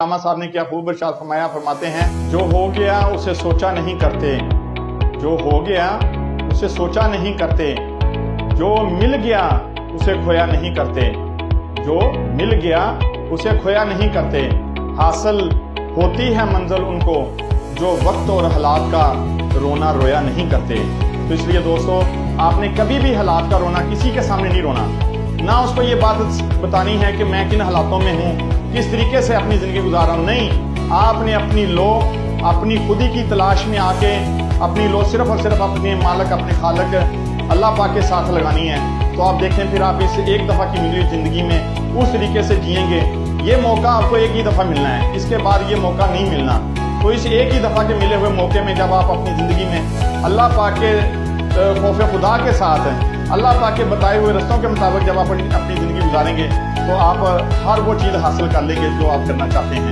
अल्लामा साहब ने क्या खूब इरशाद फरमाया, फरमाते हैं जो हो गया उसे सोचा नहीं करते, जो हो गया उसे सोचा नहीं करते, जो मिल गया उसे खोया नहीं करते, जो मिल गया उसे खोया नहीं करते। हासिल होती है मंजिल उनको जो वक्त और हालात का रोना रोया नहीं करते। तो इसलिए दोस्तों, आपने कभी भी हालात का रोना किसी के सामने नहीं रोना, ना उसको ये बात बतानी है कि मैं किन हालातों में हूँ, किस तरीके से अपनी ज़िंदगी गुजार रहा हूँ। नहीं, आपने अपनी लो अपनी खुदी की तलाश में आके अपनी लो सिर्फ और सिर्फ अपने मालिक अपने खालिक अल्लाह पाक के साथ लगानी है। तो आप देखें, फिर आप इस एक दफ़ा की मिली ज़िंदगी में उस तरीके से जिएंगे। ये मौका आपको एक ही दफ़ा मिलना है, इसके बाद ये मौका नहीं मिलना। तो इस एक ही दफ़ा के मिले हुए मौके में जब आप अपनी ज़िंदगी में अल्लाह पाक के खौफ खुदा के साथ अल्लाह पाक के बताए हुए रस्तों के मुताबिक जब आप अपनी ज़िंदगी गुजारेंगे तो आप हर वो चीज़ हासिल कर लेंगे जो आप करना चाहते हैं।